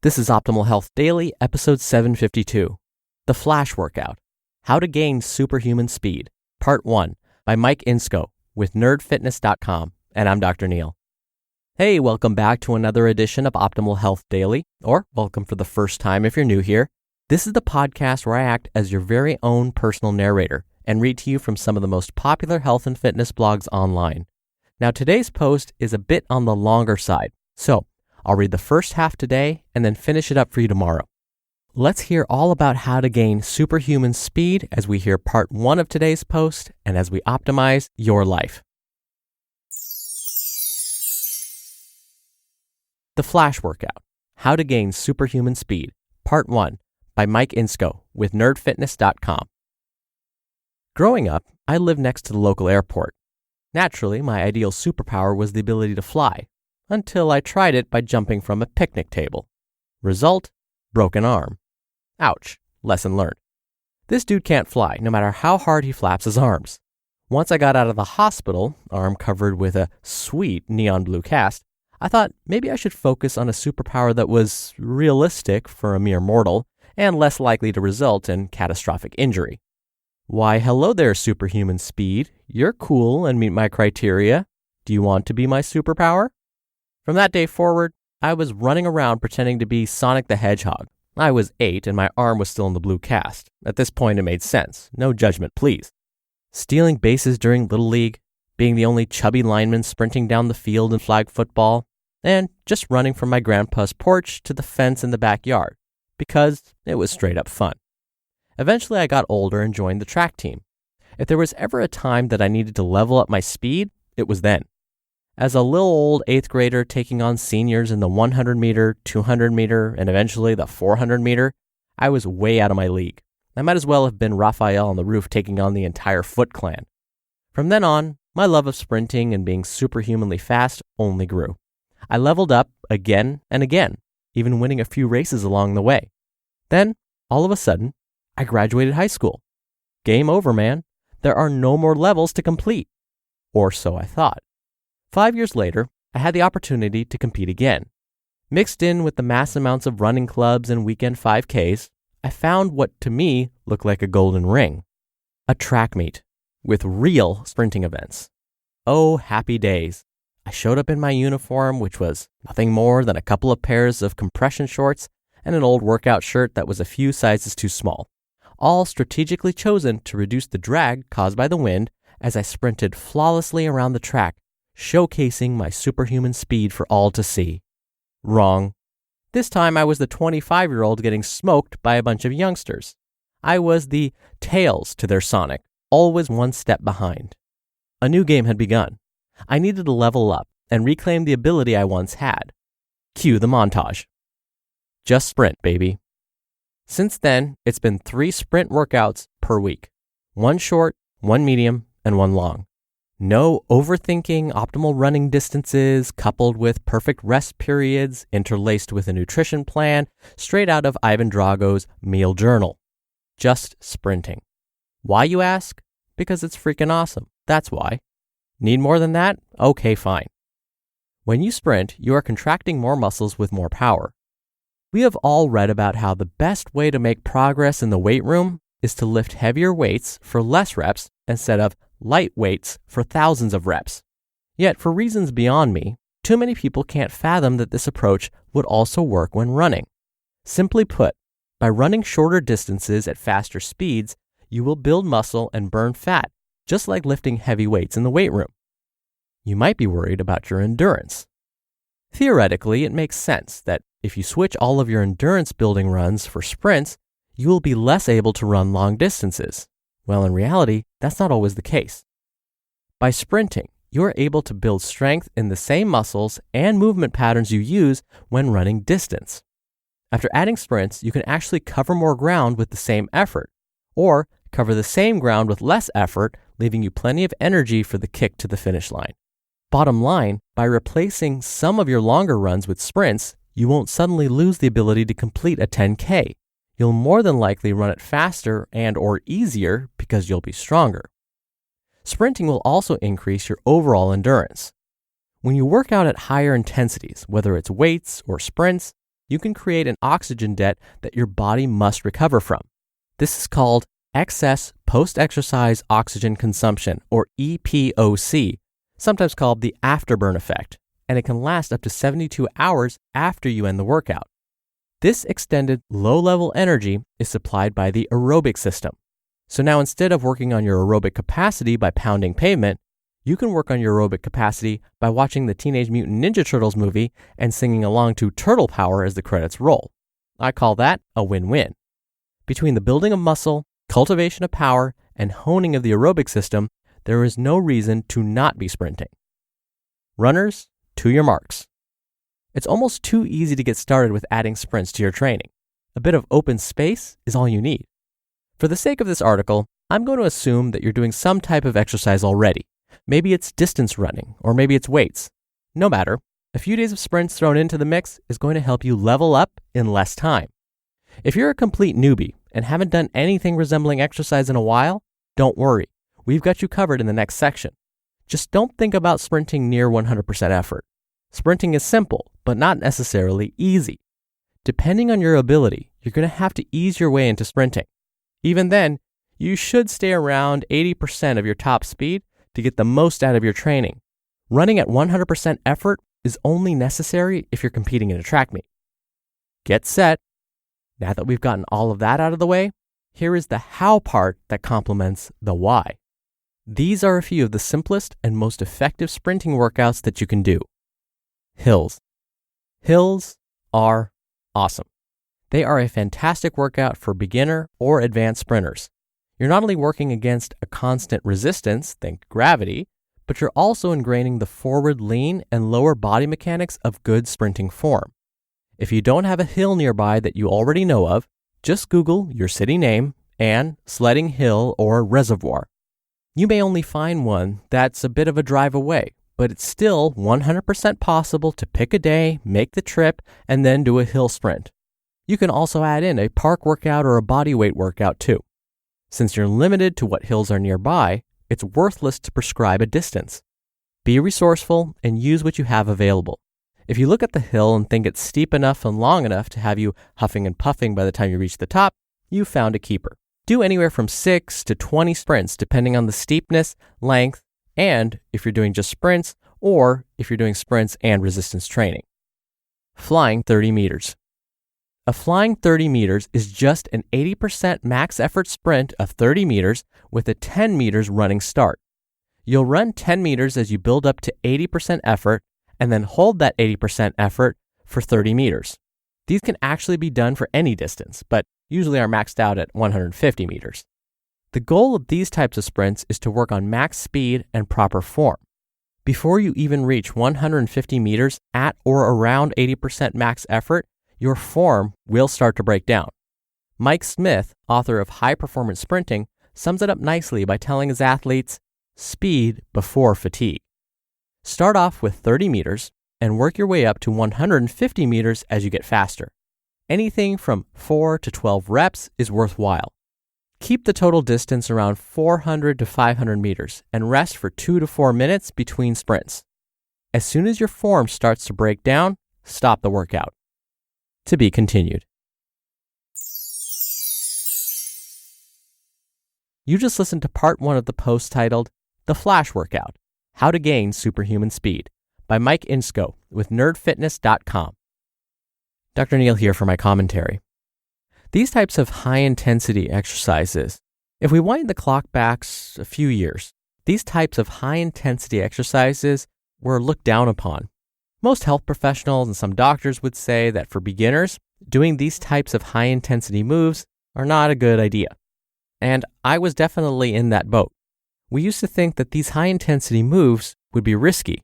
This is Optimal Health Daily, episode 752, The Flash Workout, How to Gain Superhuman Speed, Part 1, by Mike Inscho with nerdfitness.com, and I'm Dr. Neil. Hey, welcome back to another edition of Optimal Health Daily, or welcome for the first time if you're new here. This is the podcast where I act as your very own personal narrator and read to you from some of the most popular health and fitness blogs online. Now, today's post is a bit on the longer side, so I'll read the first half today and then finish it up for you tomorrow. Let's hear all about how to gain superhuman speed as we hear part 1 of today's post and as we optimize your life. The Flash Workout, How to Gain Superhuman Speed, Part 1, by Mike Inscho with nerdfitness.com. Growing up, I lived next to the local airport. Naturally, my ideal superpower was the ability to fly, until I tried it by jumping from a picnic table. Result, broken arm. Ouch, lesson learned. This dude can't fly, no matter how hard he flaps his arms. Once I got out of the hospital, arm covered with a sweet neon blue cast, I thought maybe I should focus on a superpower that was realistic for a mere mortal and less likely to result in catastrophic injury. Why, hello there, superhuman speed. You're cool and meet my criteria. Do you want to be my superpower? From that day forward, I was running around pretending to be Sonic the Hedgehog. I was 8 and my arm was still in the blue cast. At this point, it made sense. No judgment, please. Stealing bases during Little League, being the only chubby lineman sprinting down the field in flag football, and just running from my grandpa's porch to the fence in the backyard, because it was straight up fun. Eventually, I got older and joined the track team. If there was ever a time that I needed to level up my speed, it was then. As a little old 8th grader taking on seniors in the 100 meter, 200 meter, and eventually the 400 meter, I was way out of my league. I might as well have been Raphael on the roof taking on the entire Foot Clan. From then on, my love of sprinting and being superhumanly fast only grew. I leveled up again and again, even winning a few races along the way. Then, all of a sudden, I graduated high school. Game over, man. There are no more levels to complete. Or so I thought. 5 years later, I had the opportunity to compete again. Mixed in with the mass amounts of running clubs and weekend 5Ks, I found what to me looked like a golden ring. A track meet with real sprinting events. Oh, happy days. I showed up in my uniform, which was nothing more than a couple of pairs of compression shorts and an old workout shirt that was a few sizes too small, all strategically chosen to reduce the drag caused by the wind as I sprinted flawlessly around the track, showcasing my superhuman speed for all to see. Wrong. This time I was the 25-year-old getting smoked by a bunch of youngsters. I was the Tails to their Sonic, always one step behind. A new game had begun. I needed to level up and reclaim the ability I once had. Cue the montage. Just sprint, baby. Since then, it's been 3 sprint workouts per week. 1 short, 1 medium, and 1 long. No overthinking optimal running distances coupled with perfect rest periods interlaced with a nutrition plan straight out of Ivan Drago's meal journal. Just sprinting. Why, you ask? Because it's freaking awesome. That's why. Need more than that? Okay, fine. When you sprint, you are contracting more muscles with more power. We have all read about how the best way to make progress in the weight room is to lift heavier weights for less reps instead of light weights for thousands of reps. Yet, for reasons beyond me, too many people can't fathom that this approach would also work when running. Simply put, by running shorter distances at faster speeds, you will build muscle and burn fat, just like lifting heavy weights in the weight room. You might be worried about your endurance. Theoretically, it makes sense that if you switch all of your endurance building runs for sprints, you will be less able to run long distances. Well, in reality, that's not always the case. By sprinting, you are able to build strength in the same muscles and movement patterns you use when running distance. After adding sprints, you can actually cover more ground with the same effort, or cover the same ground with less effort, leaving you plenty of energy for the kick to the finish line. Bottom line, by replacing some of your longer runs with sprints, you won't suddenly lose the ability to complete a 10K. You'll more than likely run it faster and or easier because you'll be stronger. Sprinting will also increase your overall endurance. When you work out at higher intensities, whether it's weights or sprints, you can create an oxygen debt that your body must recover from. This is called excess post-exercise oxygen consumption, or EPOC, sometimes called the afterburn effect, and it can last up to 72 hours after you end the workout. This extended low-level energy is supplied by the aerobic system. So now instead of working on your aerobic capacity by pounding pavement, you can work on your aerobic capacity by watching the Teenage Mutant Ninja Turtles movie and singing along to Turtle Power as the credits roll. I call that a win-win. Between the building of muscle, cultivation of power, and honing of the aerobic system, there is no reason to not be sprinting. Runners, to your marks. It's almost too easy to get started with adding sprints to your training. A bit of open space is all you need. For the sake of this article, I'm going to assume that you're doing some type of exercise already. Maybe it's distance running, or maybe it's weights. No matter, a few days of sprints thrown into the mix is going to help you level up in less time. If you're a complete newbie and haven't done anything resembling exercise in a while, don't worry. We've got you covered in the next section. Just don't think about sprinting near 100% effort. Sprinting is simple, but not necessarily easy. Depending on your ability, you're going to have to ease your way into sprinting. Even then, you should stay around 80% of your top speed to get the most out of your training. Running at 100% effort is only necessary if you're competing in a track meet. Get set. Now that we've gotten all of that out of the way, here is the how part that complements the why. These are a few of the simplest and most effective sprinting workouts that you can do. Hills. Hills are awesome. They are a fantastic workout for beginner or advanced sprinters. You're not only working against a constant resistance, think gravity, but you're also ingraining the forward lean and lower body mechanics of good sprinting form. If you don't have a hill nearby that you already know of, just Google your city name and sledding hill or reservoir. You may only find one that's a bit of a drive away, but it's still 100% possible to pick a day, make the trip, and then do a hill sprint. You can also add in a park workout or a body weight workout too. Since you're limited to what hills are nearby, it's worthless to prescribe a distance. Be resourceful and use what you have available. If you look at the hill and think it's steep enough and long enough to have you huffing and puffing by the time you reach the top, you've found a keeper. Do anywhere from 6 to 20 sprints depending on the steepness, length, and if you're doing just sprints or if you're doing sprints and resistance training. Flying 30 meters. A flying 30 meters is just an 80% max effort sprint of 30 meters with a 10 meters running start. You'll run 10 meters as you build up to 80% effort and then hold that 80% effort for 30 meters. These can actually be done for any distance, but usually are maxed out at 150 meters. The goal of these types of sprints is to work on max speed and proper form. Before you even reach 150 meters at or around 80% max effort, your form will start to break down. Mike Smith, author of High Performance Sprinting, sums it up nicely by telling his athletes, speed before fatigue. Start off with 30 meters and work your way up to 150 meters as you get faster. Anything from 4 to 12 reps is worthwhile. Keep the total distance around 400 to 500 meters and rest for 2 to 4 minutes between sprints. As soon as your form starts to break down, stop the workout. To be continued. You just listened to part 1 of the post titled The Flash Workout, How to Gain Superhuman Speed by Mike Inscho with nerdfitness.com. Dr. Neal here for my commentary. These types of high-intensity exercises, if we wind the clock back a few years, these types of high-intensity exercises were looked down upon. Most health professionals and some doctors would say that for beginners, doing these types of high-intensity moves are not a good idea. And I was definitely in that boat. We used to think that these high-intensity moves would be risky.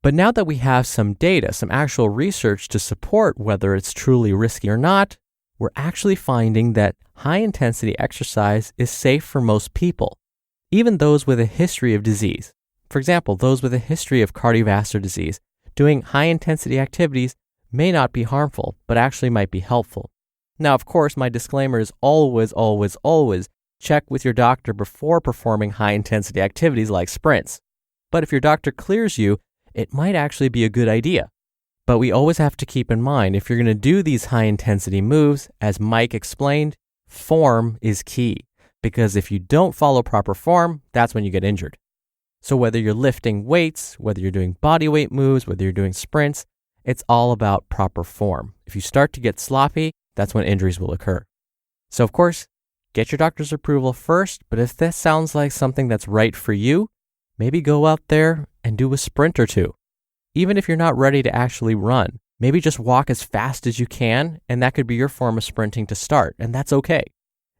But now that we have some data, some actual research to support whether it's truly risky or not, we're actually finding that high-intensity exercise is safe for most people, even those with a history of disease. For example, those with a history of cardiovascular disease. Doing high-intensity activities may not be harmful, but actually might be helpful. Now, of course, my disclaimer is always check with your doctor before performing high-intensity activities like sprints. But if your doctor clears you, it might actually be a good idea. But we always have to keep in mind, if you're going to do these high intensity moves, as Mike explained, form is key. Because if you don't follow proper form, that's when you get injured. So whether you're lifting weights, whether you're doing body weight moves, whether you're doing sprints, it's all about proper form. If you start to get sloppy, that's when injuries will occur. So of course, get your doctor's approval first, but if this sounds like something that's right for you, maybe go out there and do a sprint or two. Even if you're not ready to actually run, maybe just walk as fast as you can, and that could be your form of sprinting to start, and that's okay.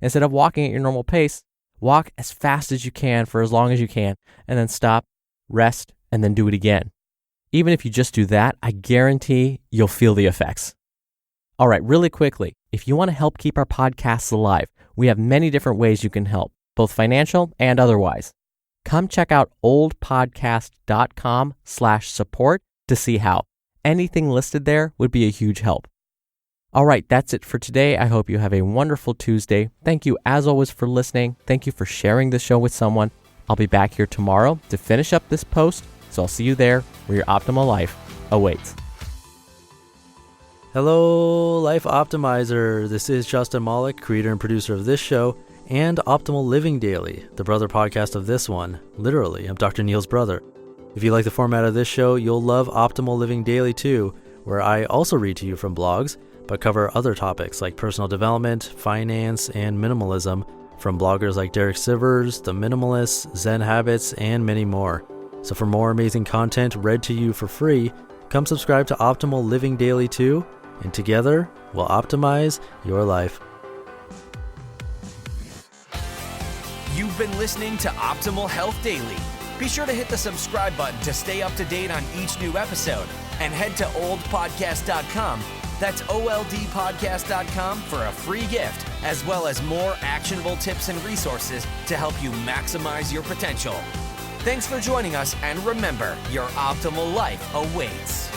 Instead of walking at your normal pace, walk as fast as you can for as long as you can, and then stop, rest, and then do it again. Even if you just do that, I guarantee you'll feel the effects. All right, really quickly, if you want to help keep our podcasts alive, we have many different ways you can help, both financial and otherwise. Come check out oldpodcast.com/support to see how. Anything listed there would be a huge help. All right, that's it for today. I hope you have a wonderful Tuesday. Thank you, as always, for listening. Thank you for sharing the show with someone. I'll be back here tomorrow to finish up this post, so I'll see you there where your optimal life awaits. Hello, Life Optimizer. This is Justin Malik, creator and producer of this show and Optimal Living Daily, the brother podcast of this one. Literally, I'm Dr. Neil's brother. If you like the format of this show, you'll love Optimal Living Daily too, where I also read to you from blogs, but cover other topics like personal development, finance, and minimalism from bloggers like Derek Sivers, The Minimalists, Zen Habits, and many more. So for more amazing content read to you for free, come subscribe to Optimal Living Daily too, and together we'll optimize your life. You've been listening to Optimal Health Daily. Be sure to hit the subscribe button to stay up to date on each new episode, and head to oldpodcast.com. That's oldpodcast.com for a free gift, as well as more actionable tips and resources to help you maximize your potential. Thanks for joining us, and remember, your optimal life awaits.